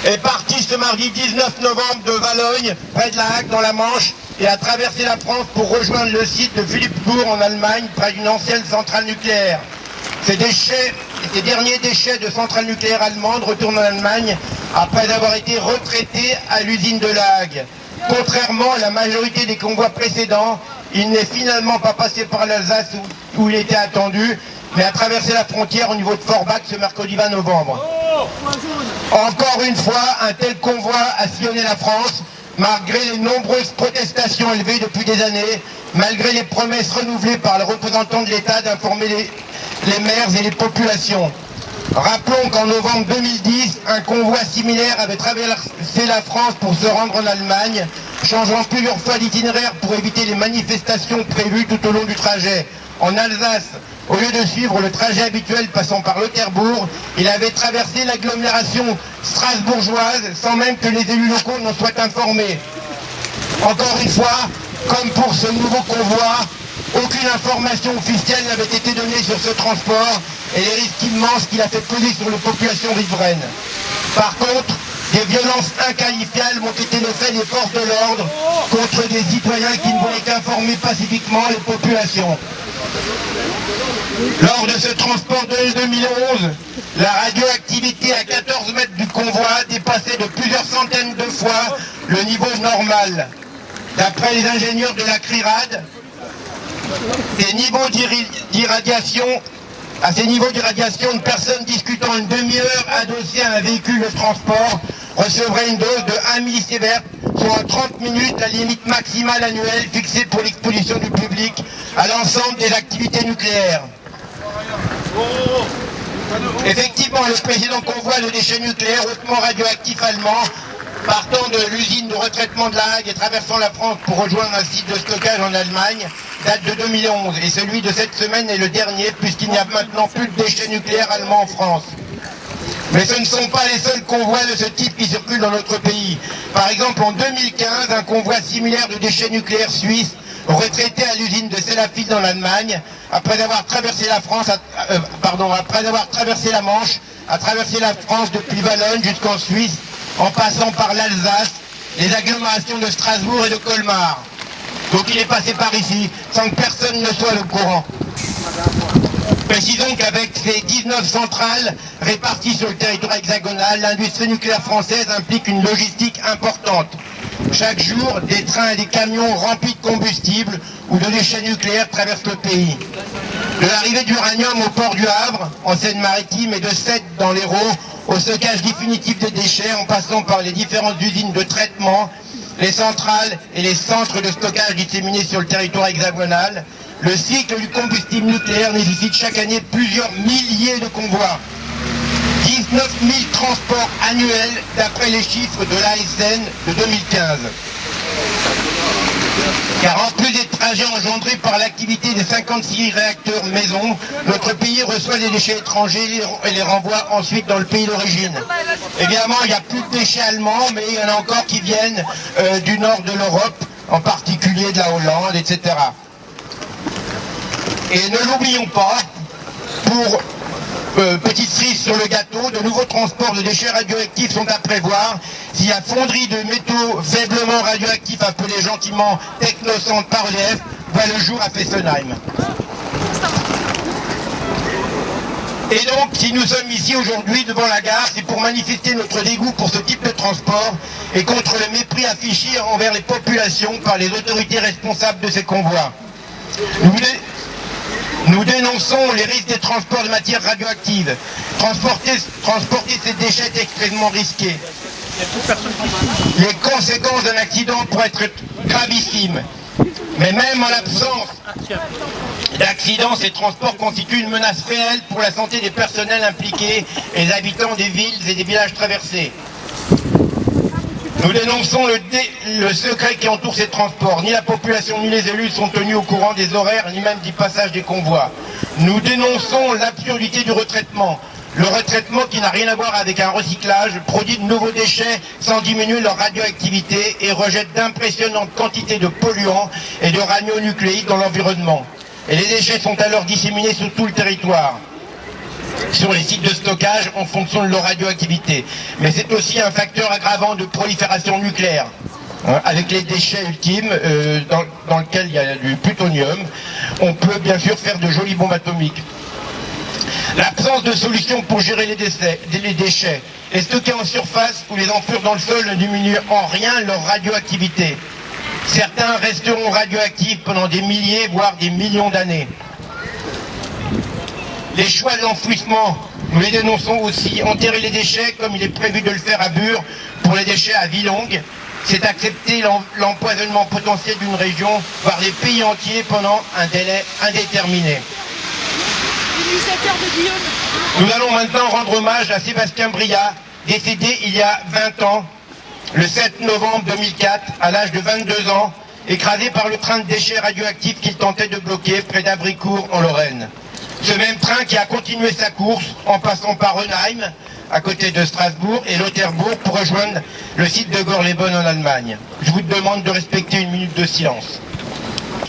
est parti ce mardi 19 novembre de Valognes, près de La Hague, dans la Manche, et a traversé la France pour rejoindre le site de Philippsbourg en Allemagne, près d'une ancienne centrale nucléaire. Ces derniers déchets de centrales nucléaires allemandes retournent en Allemagne après avoir été retraités à l'usine de La Hague. Contrairement à la majorité des convois précédents, il n'est finalement pas passé par l'Alsace où il était attendu, mais a traversé la frontière au niveau de Forbach ce mercredi 20 novembre. Encore une fois, un tel convoi a sillonné la France, malgré les nombreuses protestations élevées depuis des années, malgré les promesses renouvelées par le représentant de l'État d'informer les maires et les populations. Rappelons qu'en novembre 2010, un convoi similaire avait traversé la France pour se rendre en Allemagne, changeant plusieurs fois d'itinéraire pour éviter les manifestations prévues tout au long du trajet. En Alsace, au lieu de suivre le trajet habituel passant par Lauterbourg, il avait traversé l'agglomération strasbourgeoise sans même que les élus locaux n'en soient informés. Encore une fois, comme pour ce nouveau convoi, aucune information officielle n'avait été donnée sur ce transport et les risques immenses qu'il a fait peser sur les populations riveraines. Par contre, des violences inqualifiables ont été les faits des forces de l'ordre contre des citoyens qui ne voulaient qu'informer pacifiquement les populations. Lors de ce transport de 2011, la radioactivité à 14 mètres du convoi dépassait de plusieurs centaines de fois le niveau normal. D'après les ingénieurs de la CRIRAD, à ces niveaux d'irradiation, une personne discutant une demi-heure adossée à un véhicule de transport recevrait une dose de 1 millisievert, soit en 30 minutes la limite maximale annuelle fixée pour l'exposition du public à l'ensemble des activités nucléaires. Effectivement, le précédent convoi de déchets nucléaires hautement radioactifs allemands, partant de l'usine de retraitement de La Hague et traversant la France pour rejoindre un site de stockage en Allemagne, date de 2011. Et celui de cette semaine est le dernier, puisqu'il n'y a maintenant plus de déchets nucléaires allemands en France. Mais ce ne sont pas les seuls convois de ce type qui circulent dans notre pays. Par exemple, en 2015, un convoi similaire de déchets nucléaires suisses retraité à l'usine de Sellafield en Allemagne, après avoir traversé la Manche, a traversé la France depuis Valognes jusqu'en Suisse, en passant par l'Alsace, les agglomérations de Strasbourg et de Colmar. Donc il est passé par ici, sans que personne ne soit au courant. Précisons qu'avec ces 19 centrales réparties sur le territoire hexagonal, l'industrie nucléaire française implique une logistique importante. Chaque jour, des trains et des camions remplis de combustible ou de déchets nucléaires traversent le pays. De l'arrivée d'uranium au port du Havre, en Seine-Maritime, et de Sète dans l'Hérault, au stockage définitif des déchets, en passant par les différentes usines de traitement, les centrales et les centres de stockage disséminés sur le territoire hexagonal, le cycle du combustible nucléaire nécessite chaque année plusieurs milliers de convois. 19 000 transports annuels d'après les chiffres de l'ASN de 2015. Car en plus des trajets engendrés par l'activité des 56 réacteurs maison, notre pays reçoit des déchets étrangers et les renvoie ensuite dans le pays d'origine. Évidemment, il n'y a plus de déchets allemands, mais il y en a encore qui viennent du nord de l'Europe, en particulier de la Hollande, etc. Et ne l'oublions pas, pour petite cerise sur le gâteau, de nouveaux transports de déchets radioactifs sont à prévoir si la fonderie de métaux faiblement radioactifs, appelée gentiment Technocentre par EDF, voit le jour à Fessenheim. Et donc, si nous sommes ici aujourd'hui devant la gare, c'est pour manifester notre dégoût pour ce type de transport et contre le mépris affiché envers les populations par les autorités responsables de ces convois. Nous dénonçons les risques des transports de matières radioactives. Transporter ces déchets est extrêmement risqué. Les conséquences d'un accident pourraient être gravissimes. Mais même en l'absence d'accident, ces transports constituent une menace réelle pour la santé des personnels impliqués et des habitants des villes et des villages traversés. Nous dénonçons le secret qui entoure ces transports. Ni la population ni les élus sont tenus au courant des horaires, ni même du passage des convois. Nous dénonçons l'absurdité du retraitement. Le retraitement qui n'a rien à voir avec un recyclage produit de nouveaux déchets sans diminuer leur radioactivité et rejette d'impressionnantes quantités de polluants et de radionucléides dans l'environnement. Et les déchets sont alors disséminés sur tout le territoire. sur les sites de stockage en fonction de leur radioactivité. Mais c'est aussi un facteur aggravant de prolifération nucléaire, hein, avec les déchets ultimes dans lesquels il y a du plutonium. On peut bien sûr faire de jolies bombes atomiques. L'absence de solution pour gérer les déchets, les stocker en surface ou les enfouir dans le sol ne diminue en rien leur radioactivité. Certains resteront radioactifs pendant des milliers, voire des millions d'années. Les choix de l'enfouissement, nous les dénonçons aussi. Enterrer les déchets, comme il est prévu de le faire à Bure, pour les déchets à vie longue, c'est accepter l'empoisonnement potentiel d'une région, voire des pays entiers pendant un délai indéterminé. Nous allons maintenant rendre hommage à Sébastien Brillat, décédé il y a 20 ans, le 7 novembre 2004, à l'âge de 22 ans, écrasé par le train de déchets radioactifs qu'il tentait de bloquer près d'Abricourt en Lorraine. Ce même train qui a continué sa course en passant par Rönheim, à côté de Strasbourg, et Lauterbourg pour rejoindre le site de Gorleben en Allemagne. Je vous demande de respecter une minute de silence.